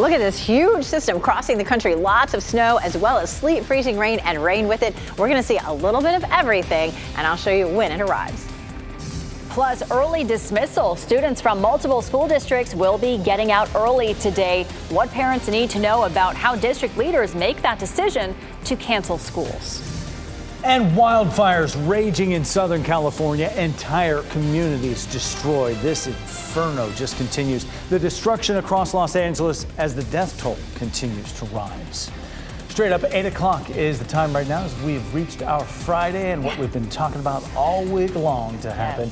Look at this huge system crossing the country. Lots of snow as well as sleet, freezing rain, and rain with it. We're going to see a little bit of everything, and I'll show you when it arrives. Plus, early dismissal. Students from multiple school districts will be getting out early today. What parents need to know about how district leaders make that decision to cancel schools. And wildfires raging in Southern California. Entire communities destroyed. This inferno just continues. The destruction across Los Angeles as the death toll continues to rise. Straight up 8 o'clock is the time right now as we've reached our Friday and what we've been talking about all week long to happen.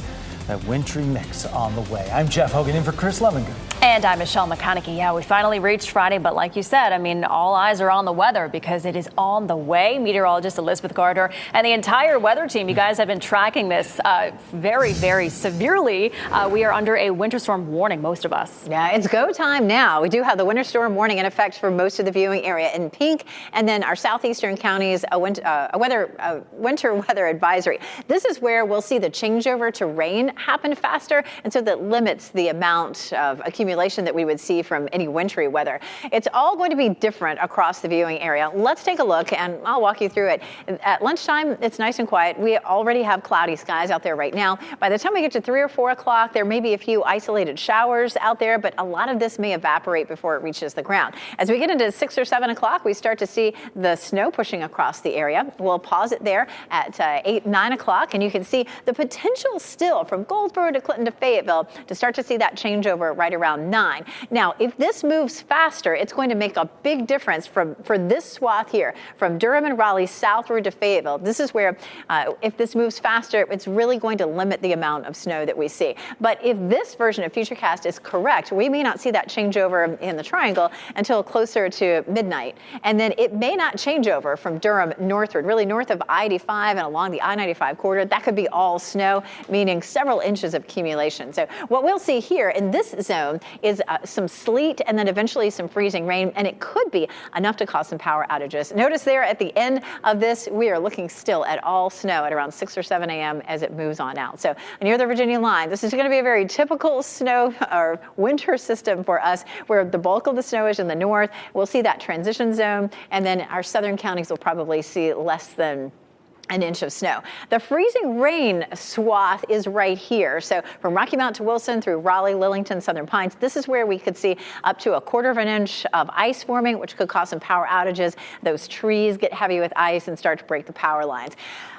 That wintry mix on the way. I'm Jeff Hogan in for Chris Levinger. And I'm Michelle McConaughey. Yeah, we finally reached Friday, but like you said, I mean, all eyes are on the weather because it is on the way. Meteorologist Elizabeth Gardner and the entire weather team, you guys have been tracking this very, very severely. We are under a winter storm warning, most of us. Yeah, it's go time now. We do have the winter storm warning in effect for most of the viewing area in pink, and then our southeastern counties, a winter weather advisory. This is where we'll see the changeover to rain happen faster, and so that limits the amount of accumulation that we would see from any wintry weather. It's all going to be different across the viewing area. Let's take a look, and I'll walk you through it. At lunchtime, it's nice and quiet. We already have cloudy skies out there right now. By the time we get to 3 or 4 o'clock, there may be a few isolated showers out there, but a lot of this may evaporate before it reaches the ground. As we get into 6 or 7 o'clock, we start to see the snow pushing across the area. We'll pause it there at 8, 9 o'clock, and you can see the potential still from Goldsboro to Clinton to Fayetteville to start to see that changeover right around 9. Now, if this moves faster, it's going to make a big difference for this swath here, from Durham and Raleigh southward to Fayetteville. This is where, if this moves faster, it's really going to limit the amount of snow that we see. But if this version of Futurecast is correct, we may not see that changeover in the triangle until closer to midnight. And then it may not change over from Durham northward, really north of I-85 and along the I-95 corridor. That could be all snow, meaning several inches of accumulation. So what we'll see here in this zone is some sleet and then eventually some freezing rain, and it could be enough to cause some power outages. Notice there at the end of this, we are looking still at all snow at around 6 or 7 a.m. as it moves on out. So near the Virginia line, this is going to be a very typical snow or winter system for us, where the bulk of the snow is in the north. We'll see that transition zone, and then our southern counties will probably see less than an inch of snow. The freezing rain swath is right here. So from Rocky Mount to Wilson through Raleigh, Lillington, Southern Pines, this is where we could see up to 1/4 of an inch of ice forming, which could cause some power outages. Those trees get heavy with ice and start to break the power lines.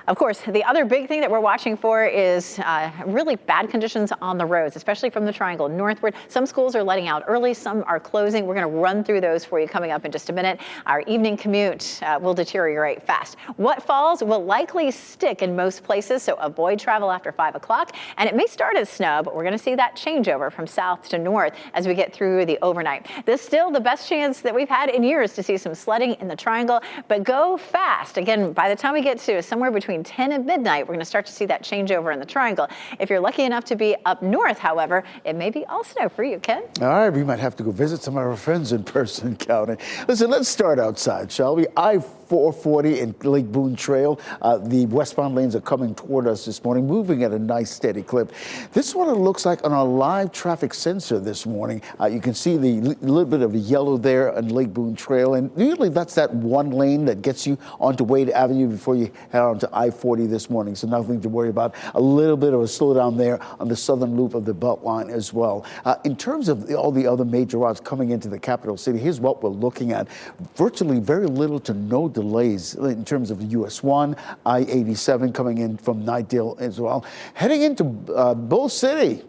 Of course, the other big thing that we're watching for is really bad conditions on the roads, especially from the triangle northward. Some schools are letting out early, some are closing. We're going to run through those for you coming up in just a minute. Our evening commute will deteriorate fast. What falls will likely stick in most places, so avoid travel after 5 o'clock. And it may start as snow, but we're going to see that changeover from south to north as we get through the overnight. This is still the best chance that we've had in years to see some sledding in the triangle, but go fast. Again, by the time we get to somewhere between 10 and midnight, we're going to start to see that changeover in the triangle. If you're lucky enough to be up north, however, it may be all snow for you, Ken. All right, we might have to go visit some of our friends in Person County. Listen, let's start outside, shall we? I-440 and Lake Boone Trail. The westbound lanes are coming toward us this morning, moving at a nice steady clip. This is what it looks like on our live traffic sensor this morning. You can see the little bit of a yellow there on Lake Boone Trail, and usually that's that one lane that gets you onto Wade Avenue before you head on to I-40 this morning, so nothing to worry about. A little bit of a slowdown there on the southern loop of the Beltline as well. In terms of all the other major routes coming into the capital city, here's what we're looking at. Virtually very little to no delays in terms of US 1, I-87 coming in from Nightdale as well. Heading into Bull City.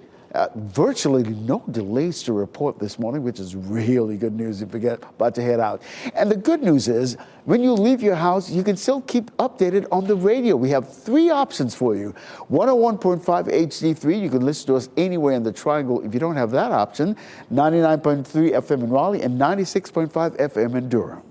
Virtually no delays to report this morning, which is really good news if you're about to head out. And the good news is, when you leave your house, you can still keep updated on the radio. We have 3 options for you. 101.5 HD3, you can listen to us anywhere in the triangle if you don't have that option. 99.3 FM in Raleigh and 96.5 FM in Durham.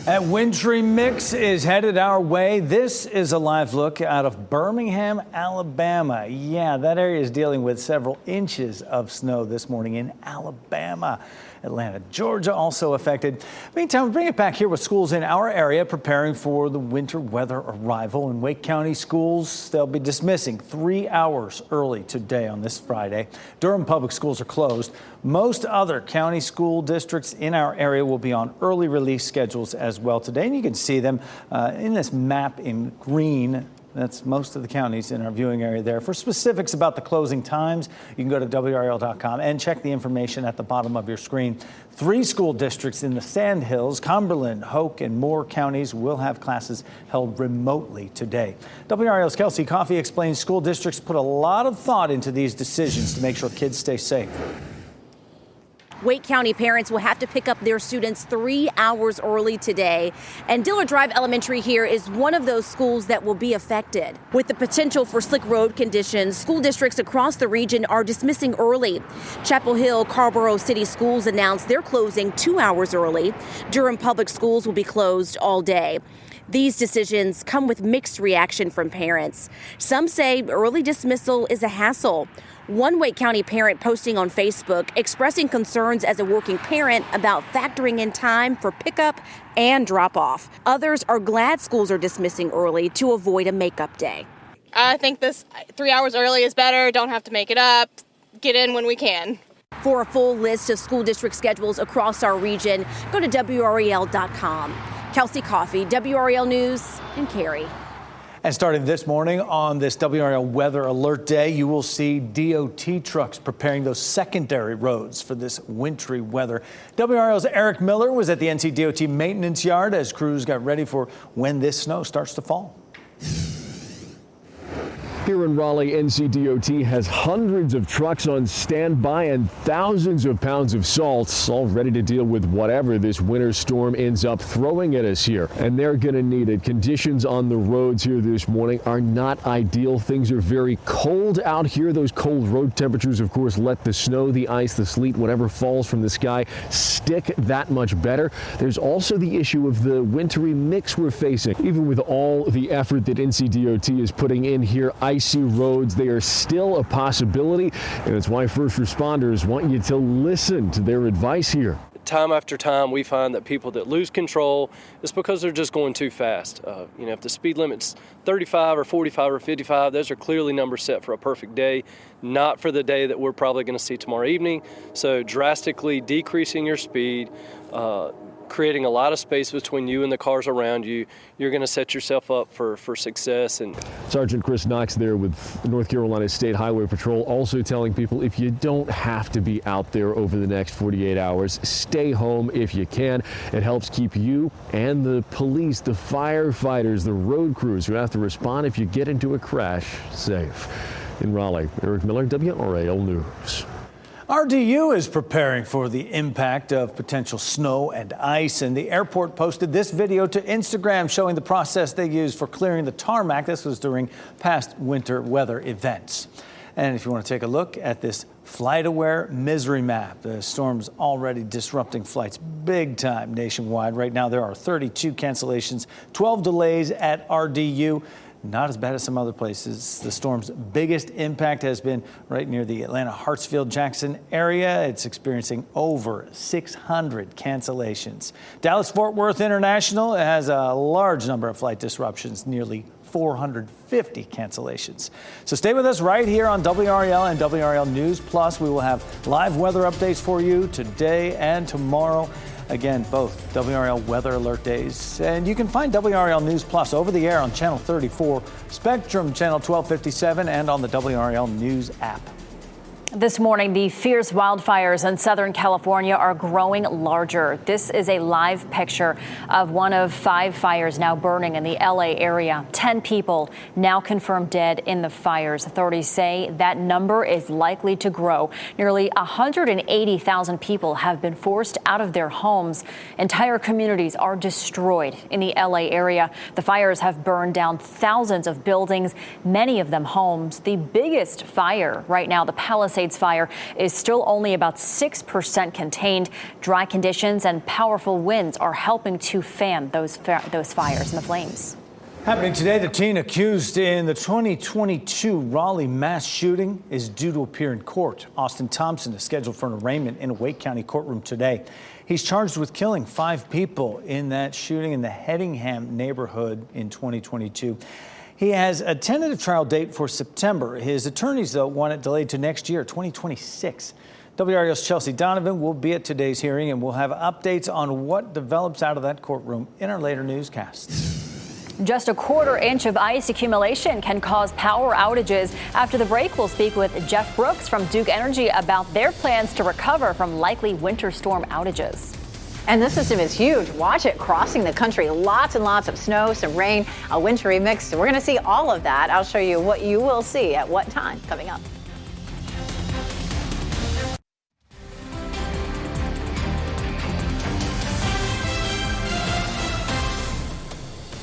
A wintry mix is headed our way. This is a live look out of Birmingham, Alabama. Yeah, that area is dealing with several inches of snow this morning in Alabama. Atlanta, Georgia also affected. Meantime, we bring it back here with schools in our area preparing for the winter weather arrival. In Wake County schools, they'll be dismissing 3 hours early today on this Friday. Durham public schools are closed. Most other county school districts in our area will be on early release schedules as well today. And you can see them in this map in green. That's most of the counties in our viewing area there. For specifics about the closing times, you can go to WRAL.com and check the information at the bottom of your screen. 3 school districts in the Sandhills, Cumberland, Hoke, and Moore counties will have classes held remotely today. WRAL's Kelsey Coffey explains school districts put a lot of thought into these decisions to make sure kids stay safe. Wake County parents will have to pick up their students 3 hours early today. And Dillard Drive Elementary here is one of those schools that will be affected. With the potential for slick road conditions, school districts across the region are dismissing early. Chapel Hill Carrboro City Schools announced they're closing 2 hours early. Durham Public Schools will be closed all day. These decisions come with mixed reaction from parents. Some say early dismissal is a hassle. One Wake County parent posting on Facebook expressing concerns as a working parent about factoring in time for pickup and drop off. Others are glad schools are dismissing early to avoid a makeup day. I think this 3 hours early is better. Don't have to make it up. Get in when we can. For a full list of school district schedules across our region, go to WRAL.com. Kelsey Coffey, WRAL News in Cary. And starting this morning on this WRAL Weather Alert Day, you will see DOT trucks preparing those secondary roads for this wintry weather. WRAL's Eric Miller was at the NCDOT maintenance yard as crews got ready for when this snow starts to fall. Here in Raleigh, NCDOT has hundreds of trucks on standby and thousands of pounds of salt, all ready to deal with whatever this winter storm ends up throwing at us here. And they're going to need it. Conditions on the roads here this morning are not ideal. Things are very cold out here. Those cold road temperatures, of course, let the snow, the ice, the sleet, whatever falls from the sky, stick that much better. There's also the issue of the wintry mix we're facing. Even with all the effort that NCDOT is putting in here, icy roads, they are still a possibility, and it's why first responders want you to listen to their advice here. Time after time, we find that people that lose control is because they're just going too fast. If the speed limit's 35 or 45 or 55, those are clearly numbers set for a perfect day, not for the day that we're probably going to see tomorrow evening. So drastically decreasing your speed, creating a lot of space between you and the cars around you, you're going to set yourself up for success. And Sergeant Chris Knox there with North Carolina State Highway Patrol also telling people if you don't have to be out there over the next 48 hours, stay home if you can. It helps keep you and the police, the firefighters, the road crews who have to respond if you get into a crash safe. In Raleigh, Eric Miller, WRAL News. RDU is preparing for the impact of potential snow and ice, and the airport posted this video to Instagram showing the process they used for clearing the tarmac. This was during past winter weather events. And if you want to take a look at this FlightAware misery map, the storm's already disrupting flights big time nationwide. Right now there are 32 cancellations, 12 delays at RDU. Not as bad as some other places. The storm's biggest impact has been right near the Atlanta Hartsfield-Jackson area. It's experiencing over 600 cancellations. Dallas-Fort Worth International has a large number of flight disruptions, nearly 450 cancellations. So stay with us right here on WRAL and WRAL News Plus. We will have live weather updates for you today and tomorrow. Again, both WRAL Weather Alert Days. And you can find WRAL News Plus over the air on Channel 34, Spectrum Channel 1257, and on the WRAL News app. This morning, the fierce wildfires in Southern California are growing larger. This is a live picture of one of 5 fires now burning in the LA area. 10 people now confirmed dead in the fires. Authorities say that number is likely to grow. Nearly 180,000 people have been forced out of their homes. Entire communities are destroyed in the LA area. The fires have burned down thousands of buildings, many of them homes. The biggest fire right now, the Palisades fire, is still only about 6% contained. Dry conditions and powerful winds are helping to fan those fires and the flames. Happening today, the teen accused in the 2022 Raleigh mass shooting is due to appear in court. Austin Thompson is scheduled for an arraignment in a Wake County courtroom today. He's charged with killing 5 people in that shooting in the Headingham neighborhood in 2022. He has a tentative trial date for September. His attorneys, though, want it delayed to next year, 2026. WRAL's Chelsea Donovan will be at today's hearing, and we'll have updates on what develops out of that courtroom in our later newscasts. Just a 1/4 inch of ice accumulation can cause power outages. After the break, we'll speak with Jeff Brooks from Duke Energy about their plans to recover from likely winter storm outages. And this system is huge. Watch it crossing the country. Lots and lots of snow, some rain, a wintry mix. So we're going to see all of that. I'll show you what you will see at what time coming up.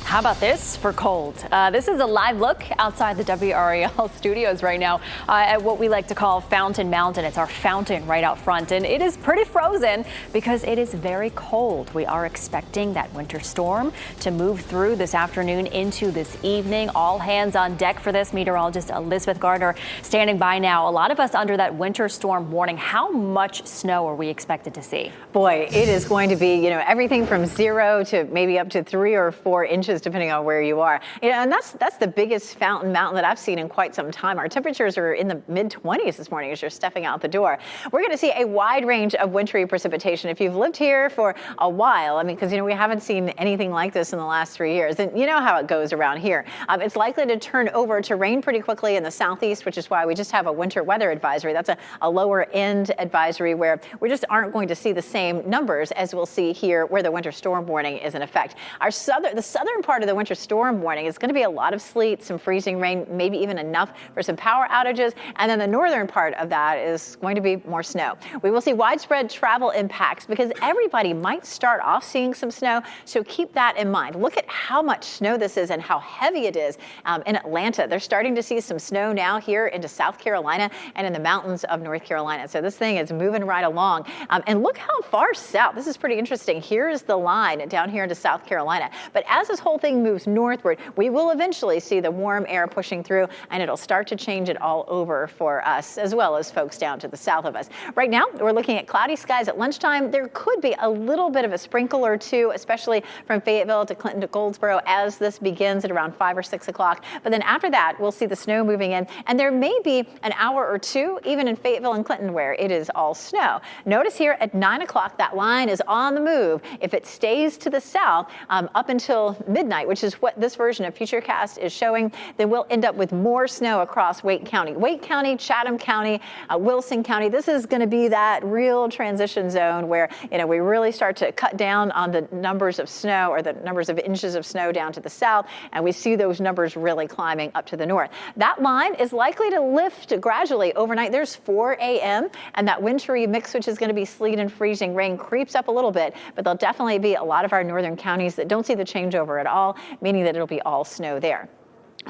How about this for cold? This is a live look outside the WRAL studios right now at what we like to call Fountain Mountain. It's our fountain right out front, and it is pretty frozen because it is very cold. We are expecting that winter storm to move through this afternoon into this evening. All hands on deck for this. Meteorologist Elizabeth Gardner standing by now. A lot of us under that winter storm warning. How much snow are we expected to see? Boy, it is going to be, everything from 0 to maybe up to 3 or 4 inches, depending on where you are. And that's the biggest fountain mountain that I've seen in quite some time. Our temperatures are in the mid-20s this morning as you're stepping out the door. We're going to see a wide range of wintry precipitation. If you've lived here for a while, because we haven't seen anything like this in the last 3 years, and you know how it goes around here. It's likely to turn over to rain pretty quickly in the southeast, which is why we just have a winter weather advisory. That's a lower end advisory where we just aren't going to see the same numbers as we'll see here where the winter storm warning is in effect. The southern part of the winter storm warning is going to be a lot of sleet, some freezing rain, maybe even enough for some power outages. And then the northern part of that is going to be more snow. We will see widespread travel impacts because everybody might start off seeing some snow. So keep that in mind. Look at how much snow this is and how heavy it is in Atlanta. They're starting to see some snow now here into South Carolina and in the mountains of North Carolina. So this thing is moving right along. And look how far south. This is pretty interesting. Here is the line down here into South Carolina. But as this whole thing moves northward, we will eventually see the warm air pushing through, and it'll start to change it all over for us, as well as folks down to the south of us. Right now, we're looking at cloudy skies at lunchtime. There could be a little bit of a sprinkle or two, especially from Fayetteville to Clinton to Goldsboro as this begins at around 5 or 6 o'clock. But then after that, we'll see the snow moving in, and there may be an hour or two, even in Fayetteville and Clinton, where it is all snow. Notice here at 9 o'clock, that line is on the move. If it stays to the south up until midnight, which is what this version of Futurecast is showing, then we'll end up with more snow across Wake County. Wake County, Chatham County, Wilson County. This is going to be that real transition zone where, we really start to cut down on the numbers of snow or the numbers of inches of snow down to the south, and we see those numbers really climbing up to the north. That line is likely to lift gradually overnight. There's 4 a.m., and that wintry mix, which is going to be sleet and freezing rain, creeps up a little bit, but there'll definitely be a lot of our northern counties that don't see the changeover at all, meaning that it'll be all snow there.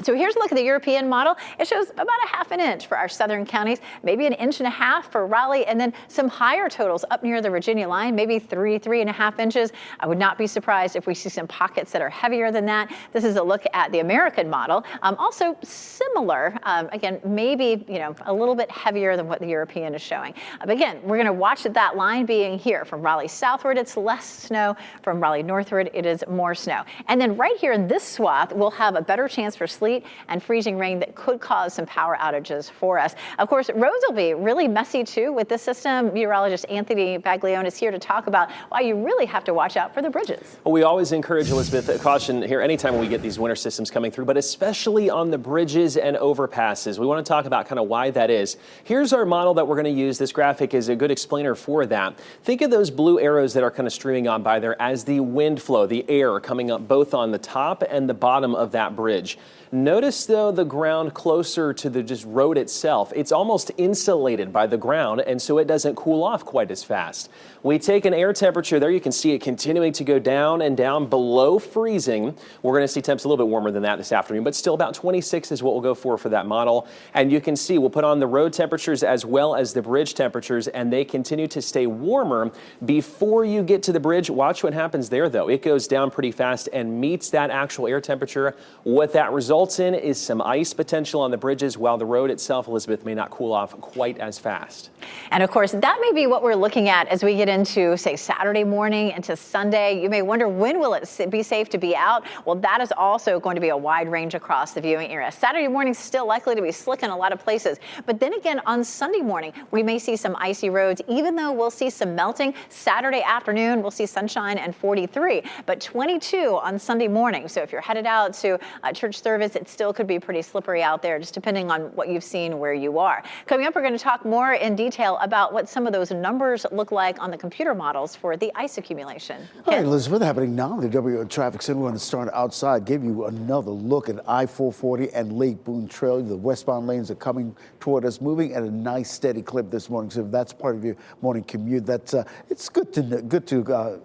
So here's a look at the European model. It shows about a 1/2 inch for our southern counties, maybe 1.5 inches for Raleigh, and then some higher totals up near the Virginia line, maybe 3.5 inches. I would not be surprised if we see some pockets that are heavier than that. This is a look at the American model. Also similar, again, maybe, a little bit heavier than what the European is showing. But again, we're going to watch that line being here. From Raleigh southward, it's less snow. From Raleigh northward, it is more snow. And then right here in this swath, we'll have a better chance for sleet and freezing rain that could cause some power outages for us. Of course, roads will be really messy too with this system. Meteorologist Anthony Baglione is here to talk about why you really have to watch out for the bridges. Well, we always encourage, Elizabeth, caution here anytime we get these winter systems coming through, but especially on the bridges and overpasses. We want to talk about kind of why that is. Here's our model that we're going to use. This graphic is a good explainer for that. Think of those blue arrows that are kind of streaming on by there as the wind flow, the air coming up both on the top and the bottom of that bridge. Notice, though, the ground closer to the just road itself. It's almost insulated by the ground, and so it doesn't cool off quite as fast. We take an air temperature there. You can see it continuing to go down and down below freezing. We're going to see temps a little bit warmer than that this afternoon, but still about 26 is what we'll go for that model. And you can see we'll put on the road temperatures as well as the bridge temperatures, and they continue to stay warmer before you get to the bridge. Watch what happens there, though. It goes down pretty fast and meets that actual air temperature. What that results in is some ice potential on the bridges, while the road itself, Elizabeth, may not cool off quite as fast. And of course, that may be what we're looking at as we get into, say, Saturday morning into Sunday. You may wonder, when will it be safe to be out? Well, that is also going to be a wide range across the viewing area. Saturday morning is still likely to be slick in a lot of places. But then again, on Sunday morning, we may see some icy roads, even though we'll see some melting. Saturday afternoon, we'll see sunshine and 43, but 22 on Sunday morning. So if you're headed out to church service, it still could be pretty slippery out there, just depending on what you've seen where you are. Coming up, we're going to talk more in detail about what some of those numbers look like on the computer models for the ice accumulation. All right, Elizabeth, happening now in the WRAL Traffic Center. We're going to start outside, give you another look at I-440 and Lake Boone Trail. The westbound lanes are coming toward us, moving at a nice steady clip this morning. So if that's part of your morning commute, that's it's good to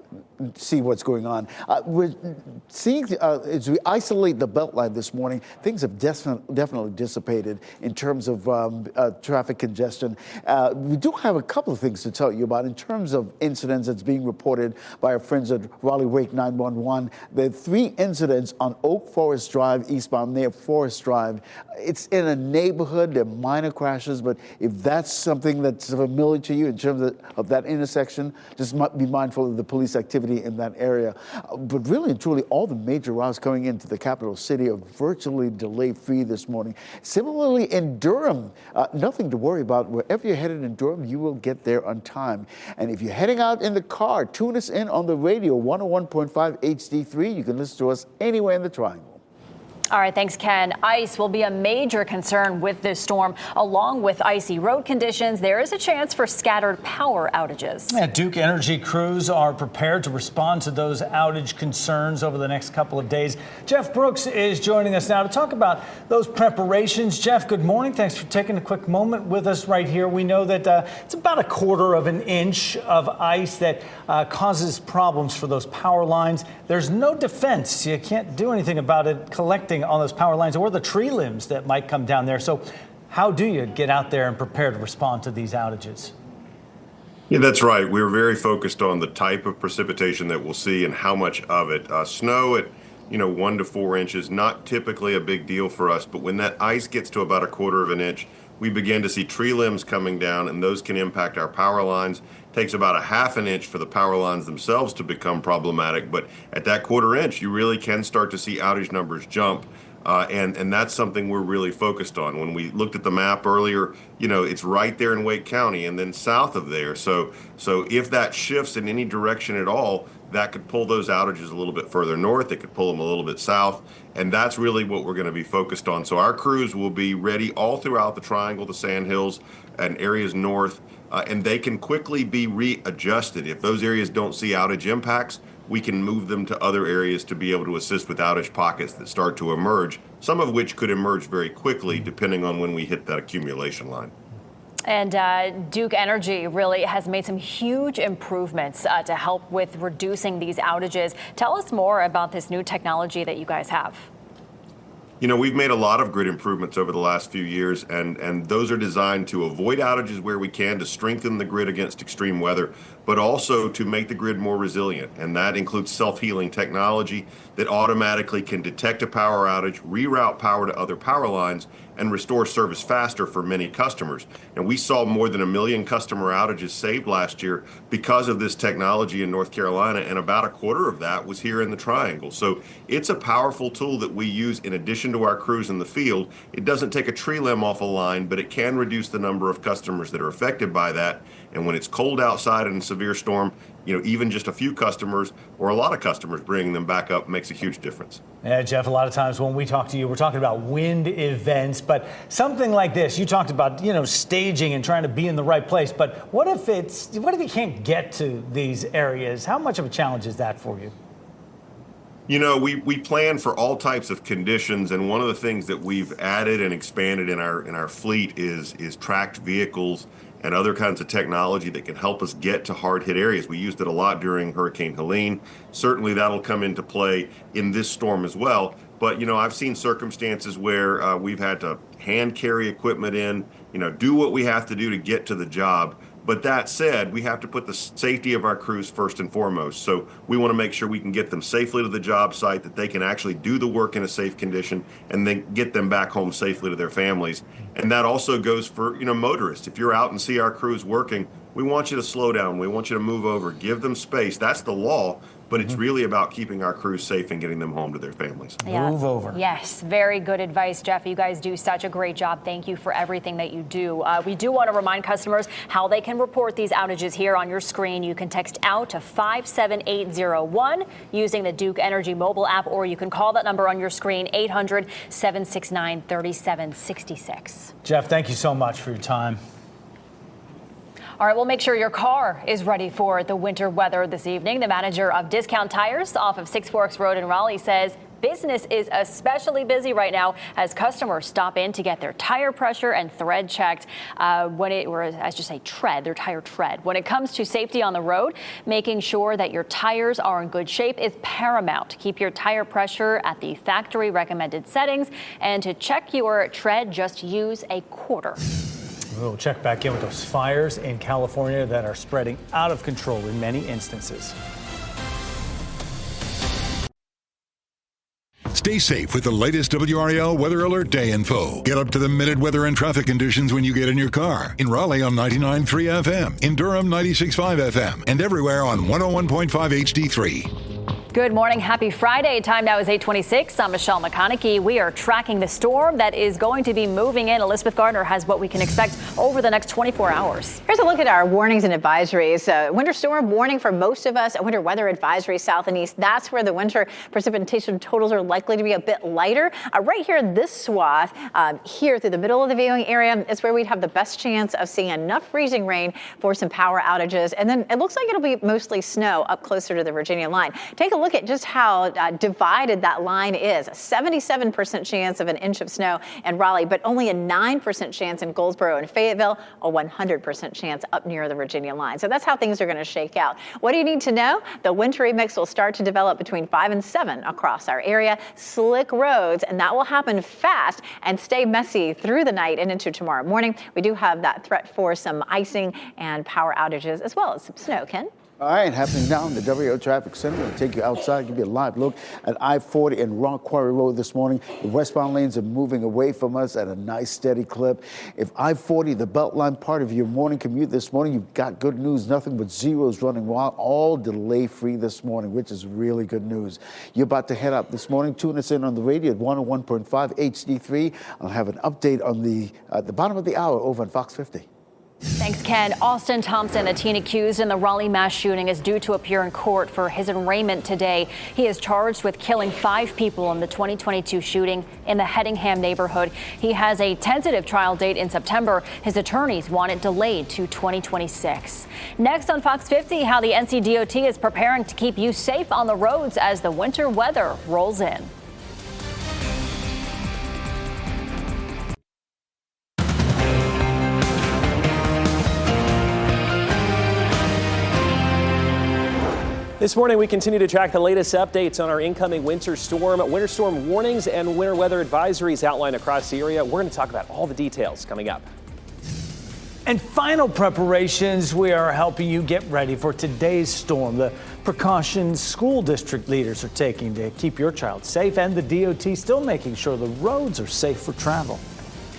see what's going on. We're seeing as we isolate the Beltline this morning, things have definitely dissipated in terms of traffic congestion. We do have a couple of things to tell you about in terms of incidents that's being reported by our friends at Raleigh Wake 911. There are 3 incidents on Oak Forest Drive eastbound near Forest Drive. It's in a neighborhood. They're minor crashes, but if that's something that's familiar to you in terms of that intersection, just be mindful of the police activity in that area. But really and truly, all the major routes coming into the capital city are virtually delay-free this morning. Similarly, in Durham, nothing to worry about. Wherever you're headed in Durham, you will get there on time. And if you're heading out in the car, tune us in on the radio, 101.5 HD3. You can listen to us anywhere in the Triangle. All right, thanks, Ken. Ice will be a major concern with this storm. Along with icy road conditions, there is a chance for scattered power outages. Yeah, Duke Energy crews are prepared to respond to those outage concerns over the next couple of days. Jeff Brooks is joining us now to talk about those preparations. Jeff, good morning. Thanks for taking a quick moment with us right here. We know that it's about 1/4 of an inch of ice that causes problems for those power lines. There's no defense. You can't do anything about it collecting on those power lines or the tree limbs that might come down there. So how do you get out there and prepare to respond to these outages? Yeah, that's right. We're very focused on the type of precipitation that we'll see and how much of it. Snow at 1 to 4 inches, not typically a big deal for us, but when that ice gets to about 1/4 of an inch, we begin to see tree limbs coming down, and those can impact our power lines. It takes about 1/2 an inch for the power lines themselves to become problematic, but at that 1/4 inch, you really can start to see outage numbers jump. And that's something we're really focused on. When we looked at the map earlier, it's right there in Wake County and then south of there. So if that shifts in any direction at all, that could pull those outages a little bit further north. It could pull them a little bit south. And that's really what we're going to be focused on. So our crews will be ready all throughout the Triangle, the Sandhills, and areas north. And they can quickly be readjusted. If those areas don't see outage impacts, we can move them to other areas to be able to assist with outage pockets that start to emerge, some of which could emerge very quickly depending on when we hit that accumulation line. And Duke Energy really has made some huge improvements to help with reducing these outages. Tell us more about this new technology that you guys have. We've made a lot of grid improvements over the last few years, and those are designed to avoid outages where we can, to strengthen the grid against extreme weather, but also to make the grid more resilient. And that includes self-healing technology that automatically can detect a power outage, reroute power to other power lines, and restore service faster for many customers. And we saw more than 1 million customer outages saved last year because of this technology in North Carolina, and about 1/4 of that was here in the Triangle. So it's a powerful tool that we use in addition to our crews in the field. It doesn't take a tree limb off a line, but it can reduce the number of customers that are affected by that. And when it's cold outside in a severe storm, even just a few customers or a lot of customers bringing them back up makes a huge difference. Yeah, Jeff, a lot of times when we talk to you, we're talking about wind events, but something like this, you talked about, staging and trying to be in the right place. But what if you can't get to these areas? How much of a challenge is that for you? You know, we plan for all types of conditions, and one of the things that we've added and expanded in our fleet is tracked vehicles and other kinds of technology that can help us get to hard-hit areas. We used it a lot during Hurricane Helene. Certainly that'll come into play in this storm as well. But, you know, I've seen circumstances where we've had to hand carry equipment in, you know, do what we have to do to get to the job. But that said, we have to put the safety of our crews first and foremost. So we want to make sure we can get them safely to the job site, that they can actually do the work in a safe condition, and then get them back home safely to their families. And that also goes for, you know, motorists. If you're out and see our crews working, we want you to slow down. We want you to move over, give them space. That's the law. But it's really about keeping our crews safe and getting them home to their families. Yeah. Move over. Yes, very good advice, Jeff. You guys do such a great job. Thank you for everything that you do. We do want to remind customers how they can report these outages here on your screen. You can text out to 57801 using the Duke Energy mobile app, or you can call that number on your screen, 800-769-3766. Jeff, thank you so much for your time. All right, we'll make sure your car is ready for the winter weather this evening. The manager of Discount Tires off of Six Forks Road in Raleigh says business is especially busy right now as customers stop in to get their tire pressure and thread checked their tire tread. When it comes to safety on the road, making sure that your tires are in good shape is paramount. Keep your tire pressure at the factory recommended settings, and to check your tread, just use a quarter. We'll check back in with those fires in California that are spreading out of control in many instances. Stay safe with the latest WRAL Weather Alert Day info. Get up to the minute weather and traffic conditions when you get in your car. In Raleigh on 99.3 FM, in Durham 96.5 FM, and everywhere on 101.5 HD3. Good morning. Happy Friday. Time now is 8:26. I'm Michelle McConaughey. We are tracking the storm that is going to be moving in. Elizabeth Gardner has what we can expect over the next 24 hours. Here's a look at our warnings and advisories. Winter storm warning for most of us. A winter weather advisory south and east. That's where the winter precipitation totals are likely to be a bit lighter. Right here, this swath here through the middle of the viewing area is where we'd have the best chance of seeing enough freezing rain for some power outages. And then it looks like it'll be mostly snow up closer to the Virginia line. Take a look at just how divided that line is. A 77% chance of an inch of snow in Raleigh, but only a 9% chance in Goldsboro and Fayetteville, a 100% chance up near the Virginia line. So that's how things are going to shake out. What do you need to know? The wintry mix will start to develop between 5 and 7 across our area. Slick roads, and that will happen fast and stay messy through the night and into tomorrow morning. We do have that threat for some icing and power outages as well as some snow. Ken? All right, happening now in the WRAL Traffic Center. We'll take you outside, give you a live look at I-40 and Rock Quarry Road this morning. The westbound lanes are moving away from us at a nice steady clip. If I-40, the Beltline part of your morning commute this morning, you've got good news. Nothing but zeros running wild, all delay-free this morning, which is really good news. You're about to head up this morning. Tune us in on the radio at 101.5 HD3. I'll have an update on at the bottom of the hour over on Fox 50. Thanks, Ken. Austin Thompson, the teen accused in the Raleigh mass shooting, is due to appear in court for his arraignment today. He is charged with killing 5 people in the 2022 shooting in the Hedingham neighborhood. He has a tentative trial date in September. His attorneys want it delayed to 2026. Next on Fox 50, how the NCDOT is preparing to keep you safe on the roads as the winter weather rolls in. This morning, we continue to track the latest updates on our incoming winter storm warnings and winter weather advisories outlined across the area. We're going to talk about all the details coming up. And final preparations, we are helping you get ready for today's storm. The precautions school district leaders are taking to keep your child safe, and the DOT still making sure the roads are safe for travel.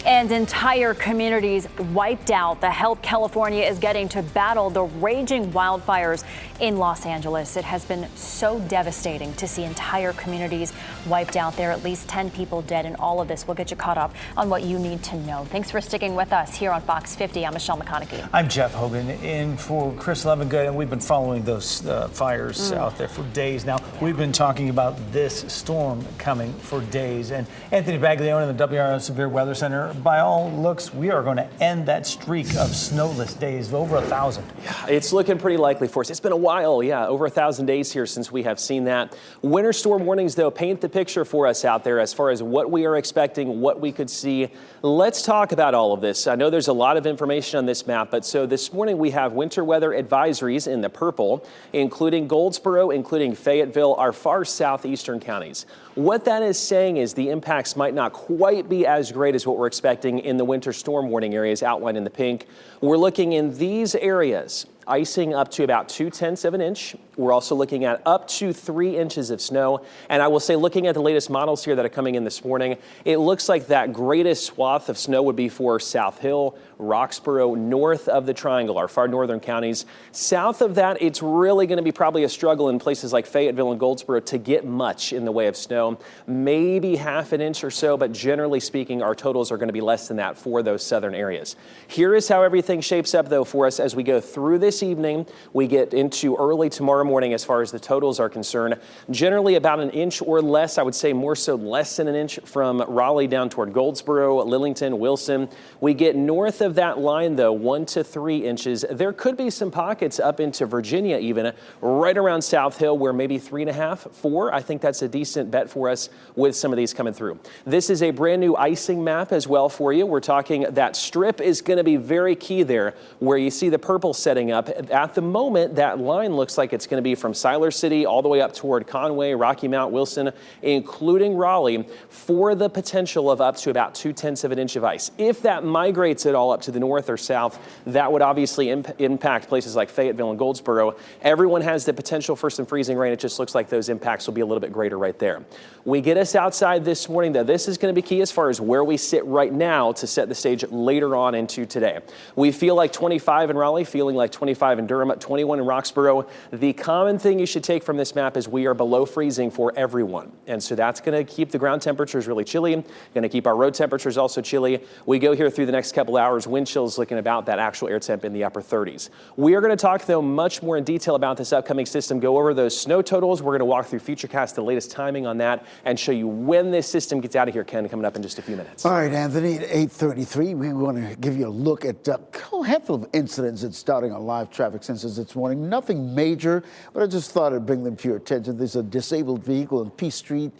And entire communities wiped out. The help California is getting to battle the raging wildfires in Los Angeles. It has been so devastating to see entire communities wiped out. There are at least 10 people dead in all of this. We'll get you caught up on what you need to know. Thanks for sticking with us here on Fox 50. I'm Michelle McConaughey. I'm Jeff Hogan in for Chris Levengood, and we've been following those fires out there for days now. We've been talking about this storm coming for days. And Anthony Baglione in the WRAL Severe Weather Center Governor, by all looks, we are going to end that streak of snowless days of over 1,000. Yeah, it's looking pretty likely for us. It's been a while, over 1,000 days here since we have seen that. Winter storm warnings, though, paint the picture for us out there as far as what we are expecting, what we could see. Let's talk about all of this. I know there's a lot of information on this map, but so this morning we have winter weather advisories in the purple, including Goldsboro, including Fayetteville, our far southeastern counties. What that is saying is the impacts might not quite be as great as what we're expecting in the winter storm warning areas outlined in the pink. We're looking in these areas, icing up to about 2/10 of an inch. We're also looking at up to 3 inches of snow. And I will say, looking at the latest models here that are coming in this morning, it looks like that greatest swath of snow would be for South Hill, Roxborough, north of the Triangle, our far northern counties. South of that, it's really going to be probably a struggle in places like Fayetteville and Goldsboro to get much in the way of snow. Maybe half an inch or so, but generally speaking, our totals are going to be less than that for those southern areas. Here is how everything shapes up, though, for us as we go through this evening. We get into early tomorrow morning as far as the totals are concerned. Generally about an inch or less, I would say more so less than an inch from Raleigh down toward Goldsboro, Lillington, Wilson. We get north of that line, though, 1 to 3 inches. There could be some pockets up into Virginia, even right around South Hill, where maybe 3.5, 4. I think that's a decent bet for us with some of these coming through. This is a brand new icing map as well for you. We're talking that strip is going to be very key there, where you see the purple setting up. At the moment, that line looks like it's going to be from Siler City all the way up toward Conway, Rocky Mount, Wilson, including Raleigh, for the potential of up to about 2/10 of an inch of ice. If that migrates at all up to the north or south, that would obviously impact places like Fayetteville and Goldsboro. Everyone has the potential for some freezing rain. It just looks like those impacts will be a little bit greater right there. We get us outside this morning, though. This is going to be key as far as where we sit right now to set the stage later on into today. We feel like 25 in Raleigh, feeling like 25 in Durham, 21 in Roxboro. The common thing you should take from this map is we are below freezing for everyone. And so that's going to keep the ground temperatures really chilly, going to keep our road temperatures also chilly. We go here through the next couple hours, wind chills looking about that actual air temp in the upper 30s. We are going to talk, though, much more in detail about this upcoming system, go over those snow totals. We're going to walk through Futurecast, the latest timing on that, and show you when this system gets out of here, Ken, coming up in just a few minutes. All right, Anthony, at 8:33, we want to give you a look at a handful of incidents that's starting on live traffic sensors this morning. Nothing major, but I just thought I'd bring them to your attention. There's a disabled vehicle in P Street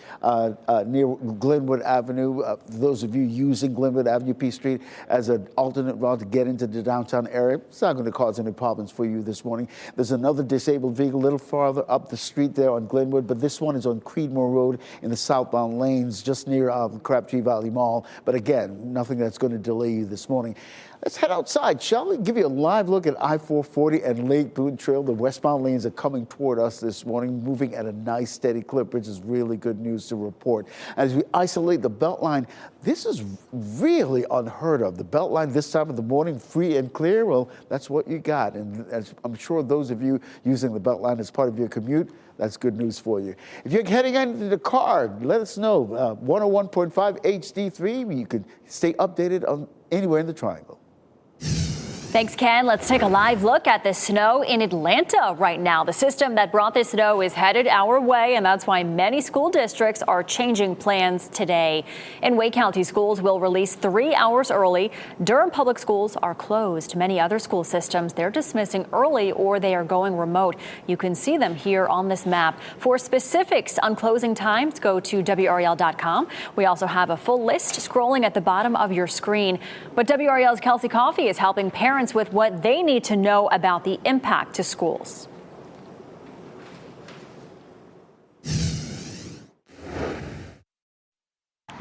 near Glenwood Avenue. Those of you using Glenwood Avenue, P Street as an alternate route to get into the downtown area, it's not going to cause any problems for you this morning. There's another disabled vehicle a little farther up the street there on Glenwood, but this one is on Creedmoor Road in the southbound lanes just near Crabtree Valley Mall. But again, nothing that's going to delay you this morning. Let's head outside, shall we? Give you a live look at I-440 and Lake Boone Trail. The westbound lanes are coming toward us this morning, moving at a nice steady clip, which is really good news to report. As we isolate the Beltline, this is really unheard of. The Beltline this time of the morning, free and clear, well, that's what you got. And as I'm sure those of you using the Beltline as part of your commute, that's good news for you. If you're heading into the car, let us know. 101.5 HD3, you can stay updated on anywhere in the Triangle. Thanks, Ken. Let's take a live look at the snow in Atlanta right now. The system that brought this snow is headed our way, and that's why many school districts are changing plans today. In Wake County, schools will release 3 hours early. Durham public schools are closed. Many other school systems, they're dismissing early or they are going remote. You can see them here on this map. For specifics on closing times, go to WRAL.com. We also have a full list scrolling at the bottom of your screen. But WRAL's Kelsey Coffey is helping parents with what they need to know about the impact to schools.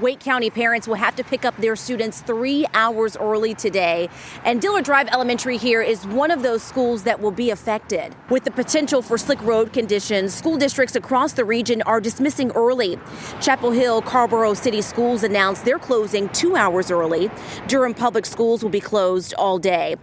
Wake County parents will have to pick up their students 3 hours early today. And Dillard Drive Elementary here is one of those schools that will be affected. With the potential for slick road conditions, school districts across the region are dismissing early. Chapel Hill Carrboro City Schools announced they're closing 2 hours early. Durham Public Schools will be closed all day.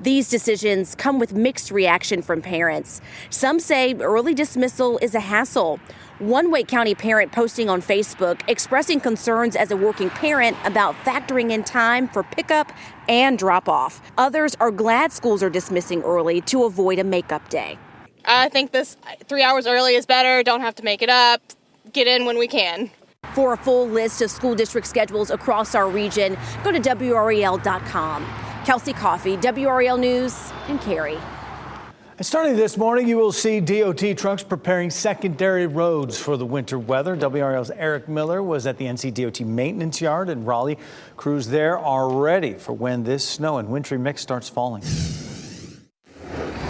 These decisions come with mixed reaction from parents. Some say early dismissal is a hassle. One Wake County parent posting on Facebook expressing concerns as a working parent about factoring in time for pickup and drop off. Others are glad schools are dismissing early to avoid a makeup day. I think this 3 hours early is better. Don't have to make it up. Get in when we can. For a full list of school district schedules across our region, go to WRAL.com. Kelsey Coffey, WRAL News in Cary. And starting this morning, you will see DOT trucks preparing secondary roads for the winter weather. WRAL's Eric Miller was at the NCDOT maintenance yard in Raleigh. Crews there are ready for when this snow and wintry mix starts falling.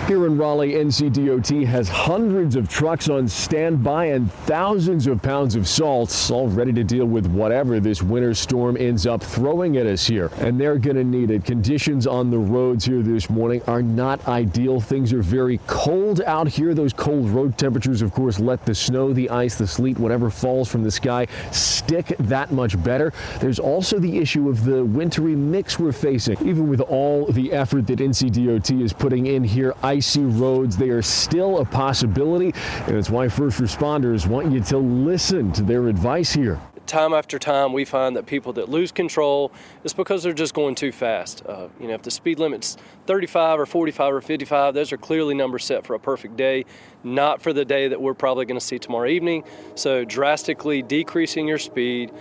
Here in Raleigh, NCDOT has hundreds of trucks on standby and thousands of pounds of salt, all ready to deal with whatever this winter storm ends up throwing at us here. And they're going to need it. Conditions on the roads here this morning are not ideal. Things are very cold out here. Those cold road temperatures, of course, let the snow, the ice, the sleet, whatever falls from the sky, stick that much better. There's also the issue of the wintry mix we're facing. Even with all the effort that NCDOT is putting in here, icy roads, they are still a possibility, and it's why first responders want you to listen to their advice here. Time after time, we find that people that lose control is because they're just going too fast. If the speed limit's 35 or 45 or 55, those are clearly numbers set for a perfect day, not for the day that we're probably going to see tomorrow evening. So drastically decreasing your speed,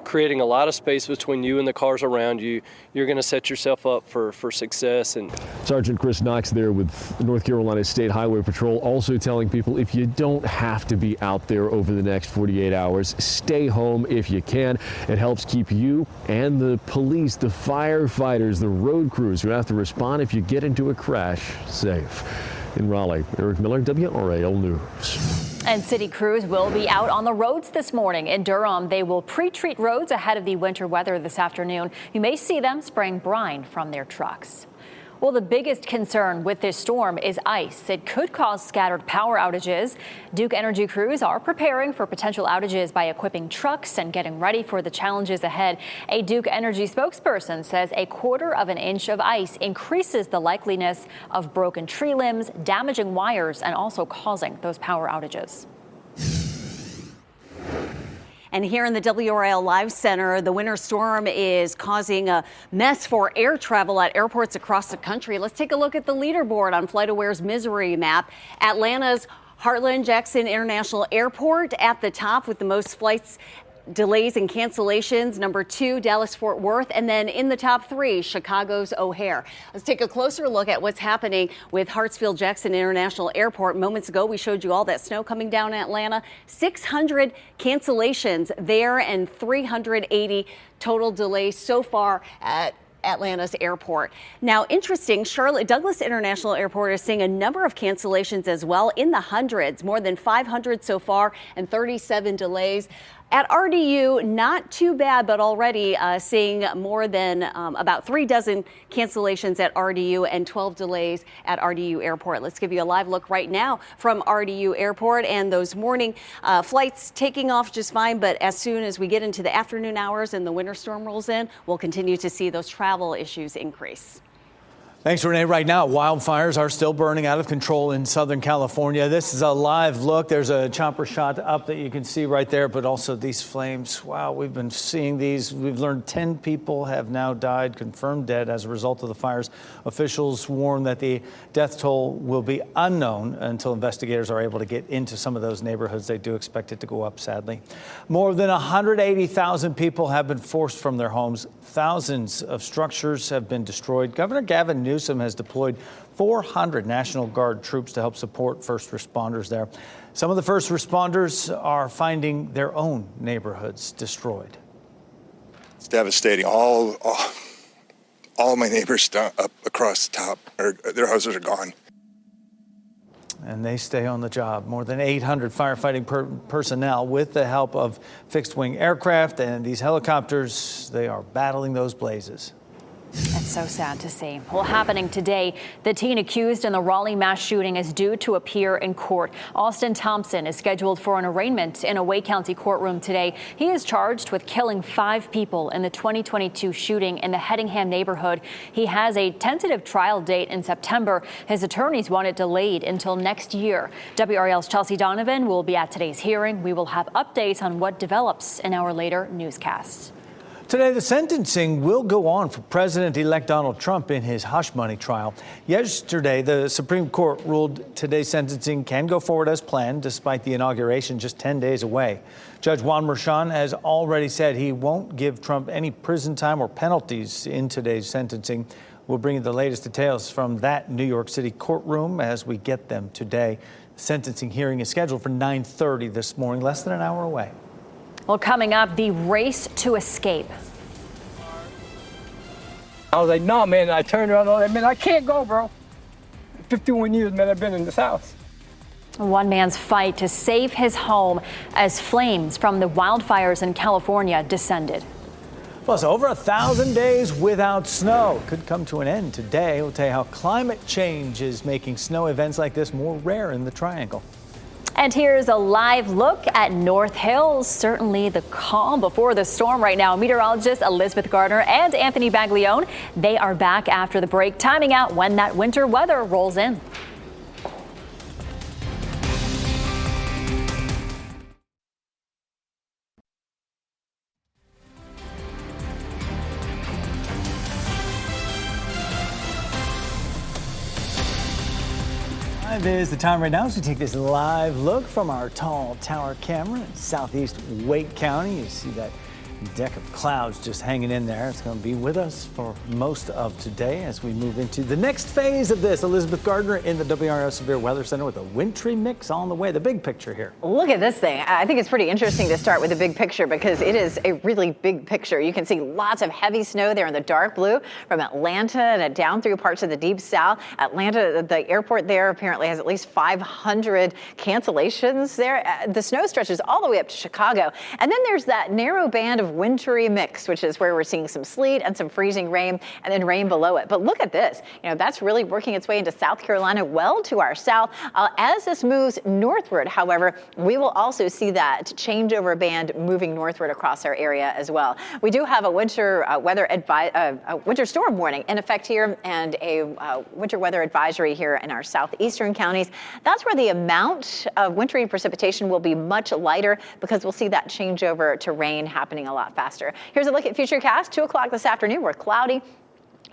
creating a lot of space between you and the cars around you, you're going to set yourself up for success. And Sergeant Chris Knox there with North Carolina State Highway Patrol also telling people if you don't have to be out there over the next 48 hours, stay home if you can. It helps keep you and the police, the firefighters, the road crews who have to respond if you get into a crash safe. In Raleigh, Eric Miller, WRAL News. And city crews will be out on the roads this morning. In Durham, they will pre-treat roads ahead of the winter weather this afternoon. You may see them spraying brine from their trucks. Well, the biggest concern with this storm is ice. It could cause scattered power outages. Duke Energy crews are preparing for potential outages by equipping trucks and getting ready for the challenges ahead. A Duke Energy spokesperson says 1/4 inch of ice increases the likeliness of broken tree limbs, damaging wires, and also causing those power outages. And here in the WRAL Live Center, the winter storm is causing a mess for air travel at airports across the country. Let's take a look at the leaderboard on FlightAware's misery map. Atlanta's Hartland-Jackson International Airport at the top with the most flights, delays and cancellations. Number 2, Dallas-Fort Worth. And then in the top 3, Chicago's O'Hare. Let's take a closer look at what's happening with Hartsfield-Jackson International Airport. Moments ago, we showed you all that snow coming down in Atlanta. 600 cancellations there and 380 total delays so far at Atlanta's airport. Now, interesting, Charlotte Douglas International Airport is seeing a number of cancellations as well, in the hundreds, more than 500 so far and 37 delays. At RDU, not too bad, but already seeing more than about 3 dozen cancellations at RDU and 12 delays at RDU Airport. Let's give you a live look right now from RDU Airport, and those morning flights taking off just fine. But as soon as we get into the afternoon hours and the winter storm rolls in, we'll continue to see those travel issues increase. Thanks, Renee. Right now, wildfires are still burning out of control in Southern California. This is a live look. There's a chopper shot up that you can see right there, but also these flames. Wow, we've been seeing these. We've learned 10 people have now died, confirmed dead as a result of the fires. Officials warn that the death toll will be unknown until investigators are able to get into some of those neighborhoods. They do expect it to go up, sadly. More than 180,000 people have been forced from their homes. Thousands of structures have been destroyed. Governor Gavin Newsom has deployed 400 National Guard troops to help support first responders there. Some of the first responders are finding their own neighborhoods destroyed. It's devastating. All my neighbors up across the top, their houses are gone. And they stay on the job. More than 800 firefighting personnel with the help of fixed-wing aircraft and these helicopters, they are battling those blazes. It's so sad to see. Well, happening today, the teen accused in the Raleigh mass shooting is due to appear in court. Austin Thompson is scheduled for an arraignment in a Wake County courtroom today. He is charged with killing 5 people in the 2022 shooting in the Hedingham neighborhood. He has a tentative trial date in September. His attorneys want it delayed until next year. WRAL's Chelsea Donovan will be at today's hearing. We will have updates on what develops in our later newscasts. Today, the sentencing will go on for President-elect Donald Trump in his hush money trial. Yesterday, the Supreme Court ruled today's sentencing can go forward as planned, despite the inauguration just 10 days away. Judge Juan Merchan has already said he won't give Trump any prison time or penalties in today's sentencing. We'll bring you the latest details from that New York City courtroom as we get them today. The sentencing hearing is scheduled for 9:30 this morning, less than an hour away. Well, coming up, the race to escape. I was like, no, man. I turned around. I mean, I can't go, bro. 51 years, man, I've been in this house. One man's fight to save his home as flames from the wildfires in California descended. Plus, over 1,000 days without snow could come to an end today. We'll tell you how climate change is making snow events like this more rare in the Triangle. And here's a live look at North Hills. Certainly the calm before the storm right now. Meteorologist Elizabeth Gardner and Anthony Baglione, they are back after the break, timing out when that winter weather rolls in. It is the time right now as we take this live look from our tall tower camera in southeast Wake County. You see that deck of clouds just hanging in there. It's going to be with us for most of today as we move into the next phase of this. Elizabeth Gardner in the WRAL Severe Weather Center with a wintry mix on the way. The big picture here. Look at this thing. I think it's pretty interesting to start with the big picture because it is a really big picture. You can see lots of heavy snow there in the dark blue from Atlanta and down through parts of the deep south. Atlanta, the airport there apparently has at least 500 cancellations there. The snow stretches all the way up to Chicago. And then there's that narrow band of wintry mix, which is where we're seeing some sleet and some freezing rain and then rain below it. But look at this. You know, that's really working its way into South Carolina, well to our south. As this moves northward, however, we will also see that changeover band moving northward across our area as well. We do have a winter winter storm warning in effect here and a winter weather advisory here in our southeastern counties. That's where the amount of wintry precipitation will be much lighter because we'll see that changeover to rain happening a lot faster. Here's a look at Futurecast. 2 o'clock this afternoon, we're cloudy.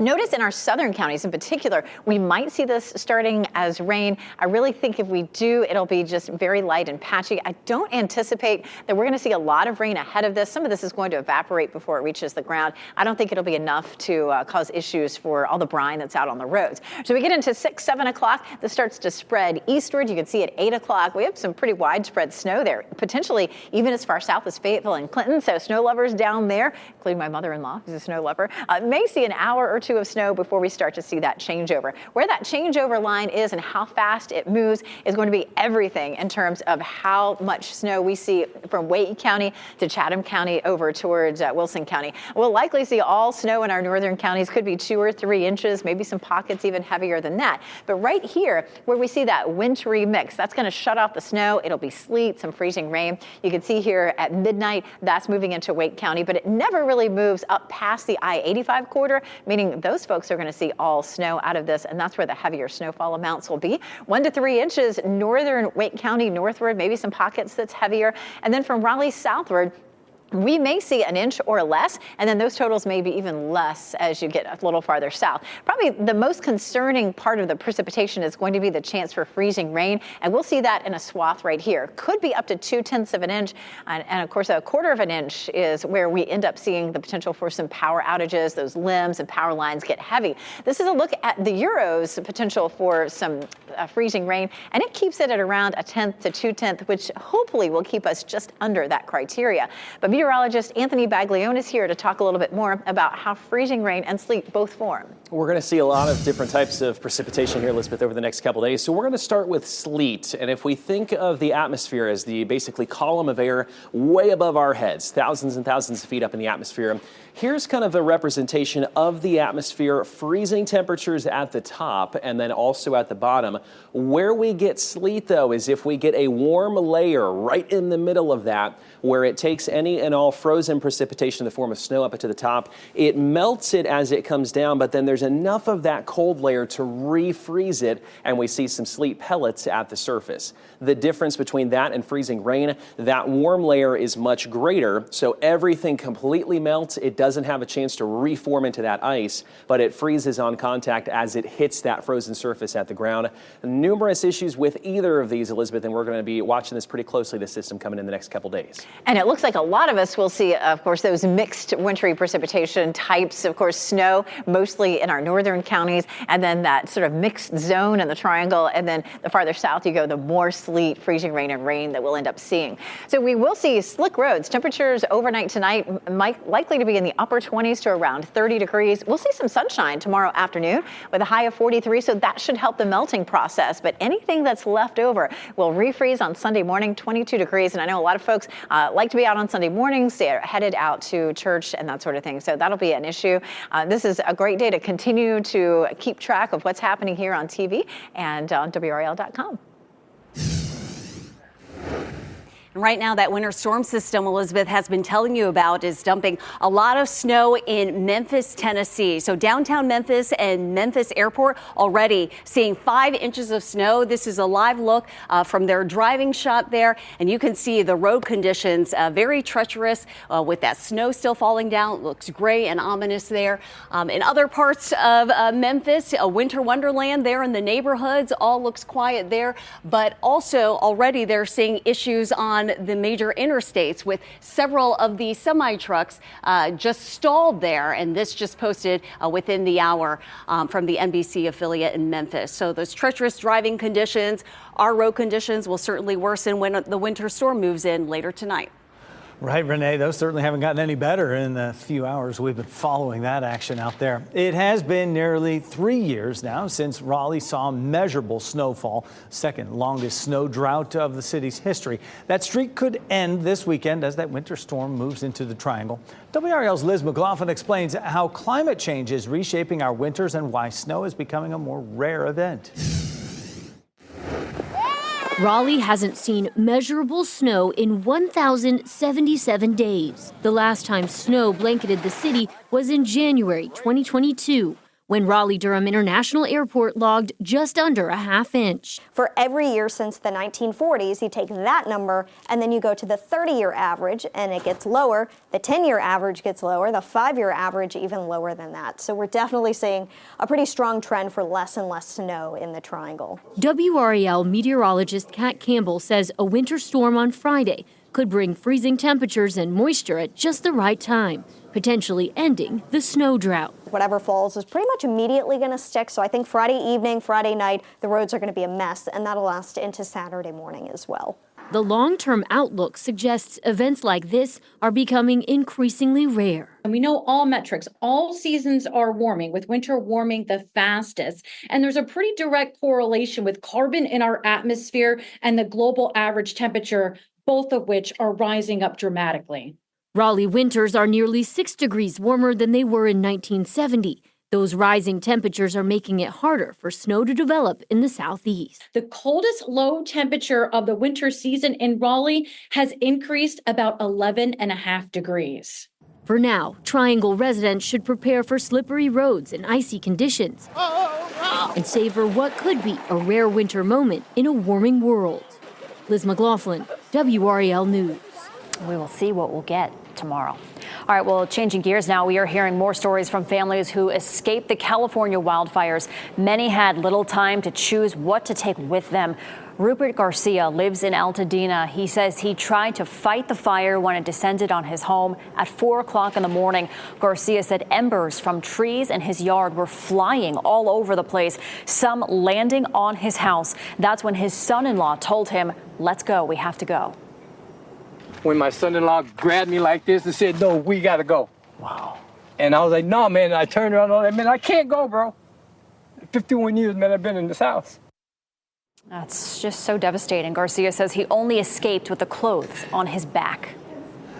Notice in our southern counties in particular, we might see this starting as rain. I really think if we do, it'll be just very light and patchy. I don't anticipate that we're going to see a lot of rain ahead of this. Some of this is going to evaporate before it reaches the ground. I don't think it'll be enough to cause issues for all the brine that's out on the roads. So we get into 6, 7 o'clock. This starts to spread eastward. You can see at 8 o'clock, we have some pretty widespread snow there, potentially even as far south as Fayetteville and Clinton. So snow lovers down there, including my mother-in-law, who's a snow lover, may see an hour or two of snow before we start to see that changeover. Where that changeover line is and how fast it moves is going to be everything in terms of how much snow we see from Wake County to Chatham County over towards Wilson County. We'll likely see all snow in our northern counties, could be 2 or 3 inches, maybe some pockets even heavier than that. But right here, where we see that wintry mix, that's going to shut off the snow. It'll be sleet, some freezing rain. You can see here at midnight, that's moving into Wake County, but it never really moves up past the I-85 corridor, meaning those folks are going to see all snow out of this, and that's where the heavier snowfall amounts will be. 1 to 3 inches northern Wake County northward, maybe some pockets that's heavier. And then from Raleigh southward, we may see an inch or less, and then those totals may be even less as you get a little farther south. Probably the most concerning part of the precipitation is going to be the chance for freezing rain, and we'll see that in a swath right here. Could be up to 2/10 of an inch, and of course, 1/4 of an inch is where we end up seeing the potential for some power outages. Those limbs and power lines get heavy. This is a look at the Euro's potential for some freezing rain, and it keeps it at around 1/10 to 2/10, which hopefully will keep us just under that criteria. But meteorologist Anthony Baglione is here to talk a little bit more about how freezing rain and sleet both form. We're going to see a lot of different types of precipitation here, Elizabeth, over the next couple days. So we're going to start with sleet. And if we think of the atmosphere as the basically column of air way above our heads, thousands and thousands of feet up in the atmosphere, here's kind of a representation of the atmosphere, freezing temperatures at the top and then also at the bottom. Where we get sleet, though, is if we get a warm layer right in the middle of that, where it takes any and all frozen precipitation in the form of snow up to the top. It melts it as it comes down, but then there's enough of that cold layer to refreeze it, and we see some sleet pellets at the surface. The difference between that and freezing rain, that warm layer is much greater, so everything completely melts. It doesn't have a chance to reform into that ice, but it freezes on contact as it hits that frozen surface at the ground. Numerous issues with either of these, Elizabeth, and we're going to be watching this pretty closely, this system coming in the next couple days. And it looks like a lot of us will see, of course, those mixed wintry precipitation types. Of course, snow mostly in our northern counties, and then that sort of mixed zone in the triangle. And then the farther south you go, the more sleet, freezing rain, and rain that we'll end up seeing. So we will see slick roads. Temperatures overnight tonight likely to be in the upper 20s to around 30 degrees. We'll see some sunshine tomorrow afternoon with a high of 43. So that should help the melting process. But anything that's left over will refreeze on Sunday morning, 22 degrees. And I know a lot of folks like to be out on Sunday mornings. They're headed out to church and that sort of thing. So that'll be an issue. This is a great day to continue to keep track of what's happening here on TV and on WRAL.com. Right now, that winter storm system Elizabeth has been telling you about is dumping a lot of snow in Memphis, Tennessee. So downtown Memphis and Memphis Airport already seeing 5 inches of snow. This is a live look from their driving shot there. And you can see the road conditions very treacherous with that snow still falling down. It looks gray and ominous there. In other parts of Memphis, a winter wonderland there in the neighborhoods. All looks quiet there. But also already they're seeing issues on the major interstates with several of the semi-trucks just stalled there. And this just posted within the hour from the NBC affiliate in Memphis. So those treacherous driving conditions, our road conditions will certainly worsen when the winter storm moves in later tonight. Right, Renee, those certainly haven't gotten any better in the few hours we've been following that action out there. It has been nearly 3 years now since Raleigh saw measurable snowfall, second longest snow drought of the city's history. That streak could end this weekend as that winter storm moves into the triangle. WRAL's Liz McLaughlin explains how climate change is reshaping our winters and why snow is becoming a more rare event. Raleigh hasn't seen measurable snow in 1,077 days. The last time snow blanketed the city was in January 2022, when Raleigh-Durham International Airport logged just under a ½ inch. For every year since the 1940s, you take that number and then you go to the 30-year average and it gets lower. The 10-year average gets lower, the 5-year average even lower than that. So we're definitely seeing a pretty strong trend for less and less snow in the triangle. WRAL meteorologist Kat Campbell says a winter storm on Friday could bring freezing temperatures and moisture at just the right time, potentially ending the snow drought. Whatever falls is pretty much immediately going to stick. So I think Friday evening, Friday night, the roads are going to be a mess, and that'll last into Saturday morning as well. The long-term outlook suggests events like this are becoming increasingly rare. And we know all metrics, all seasons are warming, with winter warming the fastest. And there's a pretty direct correlation with carbon in our atmosphere and the global average temperature, both of which are rising up dramatically. Raleigh winters are nearly 6 degrees warmer than they were in 1970. Those rising temperatures are making it harder for snow to develop in the southeast. The coldest low temperature of the winter season in Raleigh has increased about 11.5 degrees. For now, Triangle residents should prepare for slippery roads and icy conditions and savor what could be a rare winter moment in a warming world. Liz McLaughlin, WRAL News. We will see what we'll get tomorrow. All right, well, changing gears now, we are hearing more stories from families who escaped the California wildfires. Many had little time to choose what to take with them. Rupert Garcia lives in Altadena. He says he tried to fight the fire when it descended on his home at 4 o'clock in the morning. Garcia said embers from trees in his yard were flying all over the place, some landing on his house. That's when his son-in-law told him, "Let's go, we have to go." When my son-in-law grabbed me like this and said, "No, we got to go." Wow. And I was like, "No, man." And I turned around and I said, "Man, I can't go, bro." 51 years, man, I've been in this house. That's just so devastating. Garcia says he only escaped with the clothes on his back.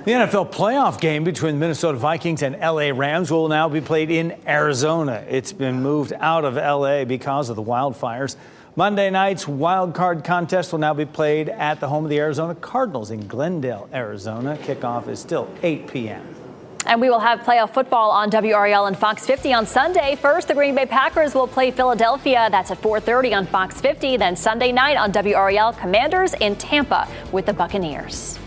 The NFL playoff game between the Minnesota Vikings and LA Rams will now be played in Arizona. It's been moved out of LA because of the wildfires. Monday night's wild card contest will now be played at the home of the Arizona Cardinals in Glendale, Arizona. Kickoff is still 8 p.m. And we will have playoff football on WRAL and Fox 50 on Sunday. First, the Green Bay Packers will play Philadelphia. That's at 4:30 on Fox 50. Then Sunday night on WRAL, Commanders in Tampa with the Buccaneers.